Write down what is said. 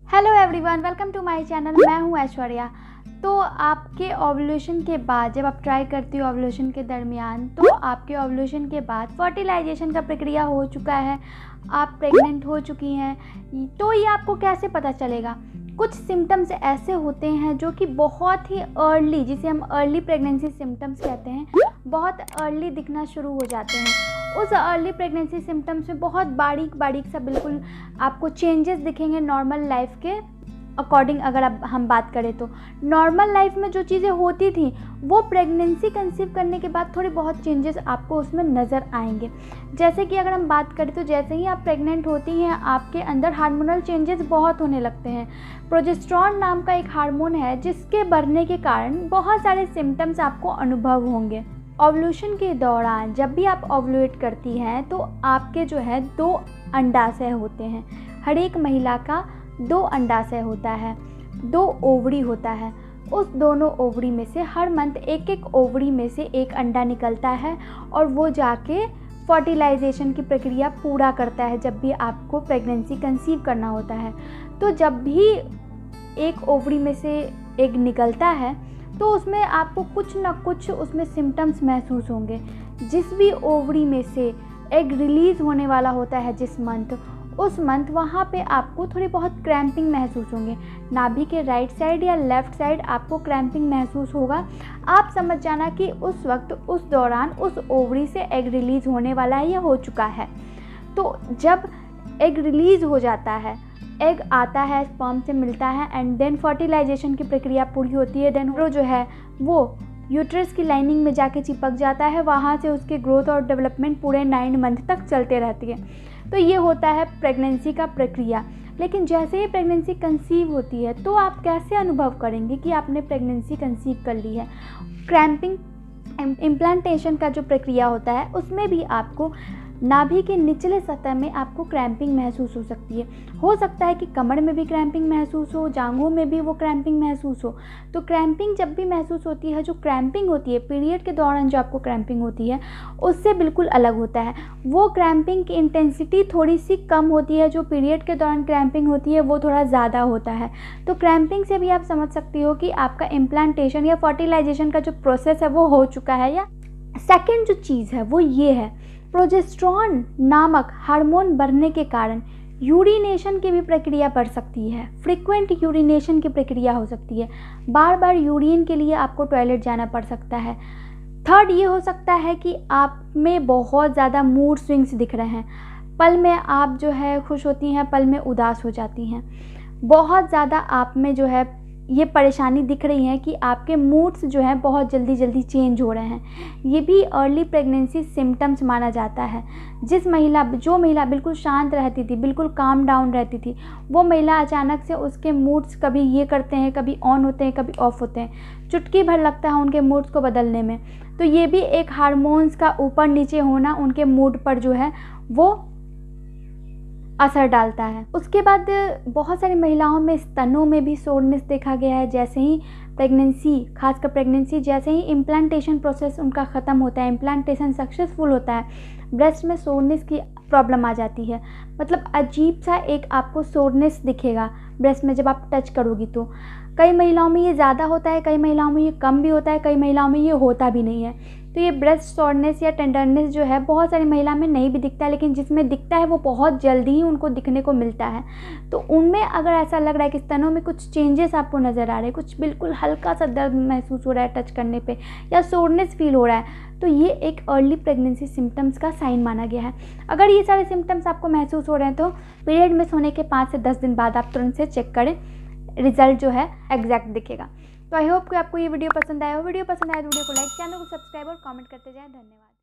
Hello everyone, welcome to my channel. मैं हूं ऐश्वर्या। तो आपके ओव्यूलेशन के बाद जब आप ट्राई करती हो ओव्यूलेशन के दरमियान, तो आपके ओव्यूलेशन के बाद फर्टिलाइजेशन का प्रक्रिया हो चुका है, आप प्रेग्नेंट हो चुकी हैं, तो ये आपको कैसे पता चलेगा? कुछ सिम्टम्स ऐसे होते हैं जो कि बहुत ही अर्ली, जिसे हम अर्ली प्रेगनेंसी सिम्टम्स कहते हैं, बहुत अर्ली दिखना शुरू हो जाते हैं। उस अर्ली प्रेगनेंसी सिम्टम्स में बहुत बारीक बारीक सा बिल्कुल आपको चेंजेस दिखेंगे नॉर्मल लाइफ के अकॉर्डिंग। अगर अब हम बात करें तो नॉर्मल लाइफ में जो चीज़ें होती थी वो प्रेगनेंसी कंसीव करने के बाद थोड़ी बहुत चेंजेस आपको उसमें नज़र आएंगे। जैसे कि अगर हम बात करें तो जैसे ही आप प्रेग्नेंट होती हैं आपके अंदर हार्मोनल चेंजेस बहुत होने लगते हैं। प्रोजेस्टेरॉन नाम का एक हार्मोन है जिसके बढ़ने के कारण बहुत सारे सिम्टम्स आपको अनुभव होंगे। ओव्यूलेशन के दौरान जब भी आप ओव्यूलेट करती हैं तो आपके जो है 2 अंडाशय होते हैं। हर एक महिला का 2 अंडाशय होता है, 2 ओवरी होता है। उस दोनों ओवरी में से हर मंथ एक ओवरी में से एक अंडा निकलता है और वो जाके फर्टिलाइजेशन की प्रक्रिया पूरा करता है जब भी आपको प्रेगनेंसी कंसीव करना होता है। तो जब भी एक ओवरी में से एग निकलता है तो उसमें आपको कुछ ना कुछ उसमें सिम्टम्स महसूस होंगे। जिस भी ओवरी में से एग रिलीज़ होने वाला होता है जिस मंथ, उस मंथ वहाँ पे आपको थोड़ी बहुत क्रैम्पिंग महसूस होंगे। नाभि के राइट साइड या लेफ़्ट साइड आपको क्रैम्पिंग महसूस होगा। आप समझ जाना कि उस वक्त, उस दौरान उस ओवरी से एग रिलीज़ होने वाला है या हो चुका है। तो जब एग रिलीज़ हो जाता है, एग आता है, स्पर्म से मिलता है एंड देन फर्टिलाइजेशन की प्रक्रिया पूरी होती है। देन वो जो है वो यूट्रस की लाइनिंग में जाके चिपक जाता है। वहाँ से उसके ग्रोथ और डेवलपमेंट पूरे 9 मंथ तक चलते रहती है। तो ये होता है प्रेगनेंसी का प्रक्रिया। लेकिन जैसे ही प्रेगनेंसी कंसीव होती है तो आप कैसे अनुभव करेंगे कि आपने प्रेगनेंसी कंसीव कर ली है? क्रैम्पिंग, इम्प्लांटेशन का जो प्रक्रिया होता है उसमें भी आपको नाभि के निचले सतह में आपको क्रैम्पिंग महसूस हो सकती है। हो सकता है कि कमर में भी क्रैम्पिंग महसूस हो, जांघों में भी वो क्रैम्पिंग महसूस हो। तो क्रैम्पिंग जब भी महसूस होती है, जो क्रैम्पिंग होती है पीरियड के दौरान जो आपको क्रैम्पिंग होती है उससे बिल्कुल अलग होता है। वो क्रैम्पिंग की इंटेंसिटी थोड़ी सी कम होती है, जो पीरियड के दौरान क्रैम्पिंग होती है वो थोड़ा ज़्यादा होता है। तो क्रैम्पिंग से भी आप समझ सकती हो कि आपका इम्प्लांटेशन या फर्टिलाइजेशन का जो प्रोसेस है वो हो चुका है। या सेकेंड जो चीज़ है वो ये है, प्रोजेस्टेरॉन नामक हार्मोन बढ़ने के कारण यूरिनेशन की भी प्रक्रिया बढ़ सकती है। फ्रीक्वेंट यूरिनेशन की प्रक्रिया हो सकती है, बार बार यूरिन के लिए आपको टॉयलेट जाना पड़ सकता है। थर्ड ये हो सकता है कि आप में बहुत ज़्यादा मूड स्विंग्स दिख रहे हैं। पल में आप जो है खुश होती हैं, पल में उदास हो जाती हैं। बहुत ज़्यादा आप में जो है ये परेशानी दिख रही है कि आपके मूड्स जो हैं बहुत जल्दी जल्दी चेंज हो रहे हैं। ये भी अर्ली प्रेगनेंसी सिम्टम्स माना जाता है। जो महिला बिल्कुल शांत रहती थी, बिल्कुल काम डाउन रहती थी, वो महिला अचानक से उसके मूड्स कभी ये करते हैं, कभी ऑन होते हैं, कभी ऑफ होते हैं। चुटकी भर लगता है उनके मूड्स को बदलने में। तो ये भी एक हार्मोन्स का ऊपर नीचे होना उनके मूड पर जो है वो असर डालता है। उसके बाद बहुत सारी महिलाओं में स्तनों में भी सोरनेस देखा गया है। जैसे ही प्रेगनेंसी, खासकर प्रेगनेंसी जैसे ही इम्प्लांटेशन प्रोसेस उनका ख़त्म होता है, इम्प्लांटेशन सक्सेसफुल होता है, ब्रेस्ट में सोरनेस की प्रॉब्लम आ जाती है। मतलब अजीब सा एक आपको सोरनेस दिखेगा ब्रेस्ट में जब आप टच करोगी। तो कई महिलाओं में ये ज़्यादा होता है, कई महिलाओं में ये कम भी होता है, कई महिलाओं में ये होता भी नहीं है। तो ये ब्रेस्ट सोरनेस या टेंडरनेस जो है बहुत सारी महिला में नहीं भी दिखता है, लेकिन जिसमें दिखता है वो बहुत जल्दी ही उनको दिखने को मिलता है। तो उनमें अगर ऐसा लग रहा है कि स्तनों में कुछ चेंजेस आपको नज़र आ रहे हैं, कुछ बिल्कुल हल्का सा दर्द महसूस हो रहा है टच करने पे, या सोरनेस फील हो रहा है, तो ये एक अर्ली प्रेगनेंसी सिम्टम्स का साइन माना गया है। अगर ये सारे सिम्टम्स आपको महसूस हो रहे हैं तो पीरियड मिस होने के 5 से 10 दिन बाद आप तुरंत से चेक करें, रिजल्ट जो है एग्जैक्ट दिखेगा। तो आई होप कि आपको ये वीडियो पसंद आया हो। वीडियो पसंद आया तो वीडियो को लाइक, चैनल को सब्सक्राइब और कमेंट करते जाएं। धन्यवाद।